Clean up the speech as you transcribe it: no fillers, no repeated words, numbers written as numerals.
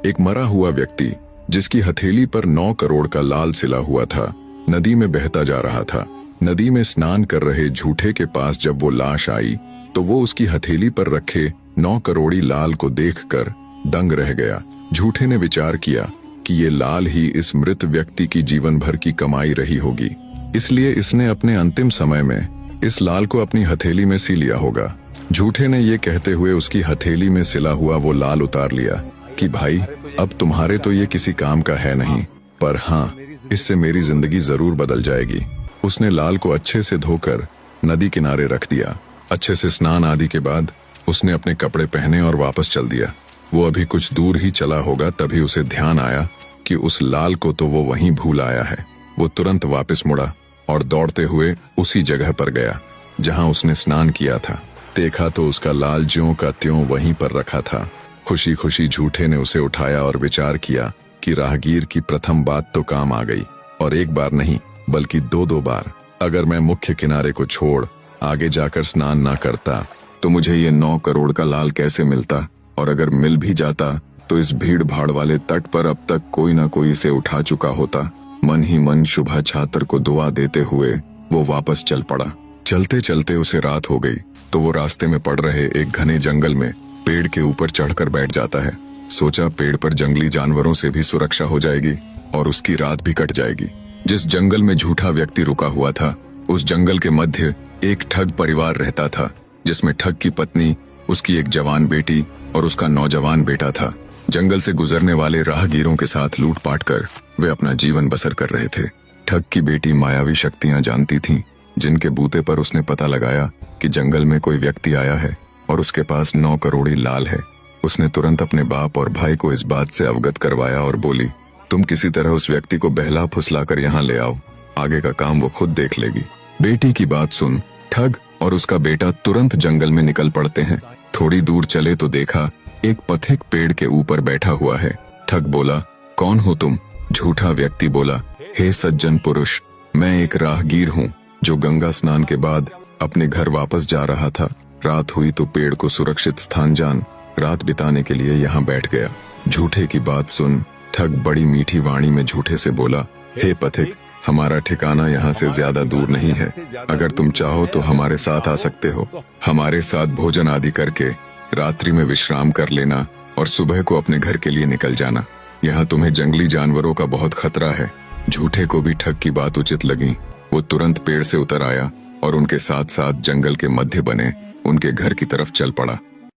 एक मरा हुआ व्यक्ति जिसकी हथेली पर 9 करोड़ का लाल सिला हुआ था, नदी में बहता जा रहा था। नदी में स्नान कर रहे झूठे के पास जब वो लाश आई तो वो उसकी हथेली पर रखे 9 करोड़ी लाल को देखकर दंग रह गया। झूठे ने विचार किया कि ये लाल ही इस मृत व्यक्ति की जीवन भर की कमाई रही होगी, इसलिए इसने अपने अंतिम समय में इस लाल को अपनी हथेली में सी लिया होगा। झूठे ने ये कहते हुए उसकी हथेली में सिला हुआ वो लाल उतार लिया कि भाई अब तुम्हारे तो ये किसी काम का है नहीं, पर हाँ, इससे मेरी जिंदगी जरूर बदल जाएगी। उसने लाल को अच्छे से धोकर नदी किनारे रख दिया। अच्छे से स्नान आदि के बाद उसने अपने कपड़े पहने और वापस चल दिया। वो अभी कुछ दूर ही चला होगा तभी उसे ध्यान आया कि उस लाल को तो वो वहीं भूल आया है। वो तुरंत वापस मुड़ा और दौड़ते हुए उसी जगह पर गया जहां उसने स्नान किया था। देखा तो उसका लाल ज्यों का त्यों वहीं पर रखा था। खुशी खुशी झूठे ने उसे उठाया और विचार किया कि राहगीर की प्रथम बात तो काम आ गई, और एक बार नहीं बल्कि 2-2 बार। अगर मैं मुख्य किनारे को छोड़ आगे जाकर स्नान ना करता तो मुझे ये 9 करोड़ का लाल कैसे मिलता, और अगर मिल भी जाता तो इस भीड़ भाड़ वाले तट पर अब तक कोई ना कोई इसे उठा चुका होता। मन ही मन शुभा छात्र को दुआ देते हुए वो वापस चल पड़ा। चलते चलते उसे रात हो गई तो वो रास्ते में पड़ रहे एक घने जंगल में पेड़ के ऊपर चढ़कर बैठ जाता है। सोचा पेड़ पर जंगली जानवरों से भी सुरक्षा हो जाएगी और उसकी रात भी कट जाएगी। जिस जंगल में झूठा व्यक्ति रुका हुआ था उस जंगल के मध्य एक ठग परिवार रहता था, जिसमें ठग की पत्नी, उसकी एक जवान बेटी और उसका नौजवान बेटा था। जंगल से गुजरने वाले राहगीरों के साथ लूटपाट कर वे अपना जीवन बसर कर रहे थे। ठग की बेटी मायावी शक्तियां जानती थी, जिनके बूते पर उसने पता लगाया कि जंगल में कोई व्यक्ति आया है और उसके पास 9 करोड़ी लाल है। उसने तुरंत अपने बाप और भाई को इस बात से अवगत करवाया और बोली, तुम किसी तरह उस व्यक्ति को बहला फुसला कर यहाँ ले आओ, आगे का काम वो खुद देख लेगी। बेटी की बात सुन ठग और उसका बेटा तुरंत जंगल में निकल पड़ते हैं। थोड़ी दूर चले तो देखा एक पथिक पेड़ के ऊपर बैठा हुआ है। ठग बोला, कौन हो तुम? झूठा व्यक्ति बोला, हे सज्जन पुरुष, मैं एक राहगीर हूँ जो गंगा स्नान के बाद अपने घर वापस जा रहा था। रात हुई तो पेड़ को सुरक्षित स्थान जान रात बिताने के लिए यहाँ बैठ गया। झूठे की बात सुन ठग बड़ी मीठी वाणी में झूठे से बोला, हे पथिक, हमारा ठिकाना यहाँ से ज्यादा दूर नहीं है। अगर तुम चाहो तो हमारे साथ आ सकते हो। हमारे साथ भोजन आदि करके रात्रि में विश्राम कर लेना और सुबह को अपने घर के लिए निकल जाना। यहाँ तुम्हें जंगली जानवरों का बहुत खतरा है। झूठे को भी ठग की बात उचित लगी। वो तुरंत पेड़ से उतर आया और उनके साथ साथ जंगल के मध्य बने उनके घर की तरफ चल पड़ा।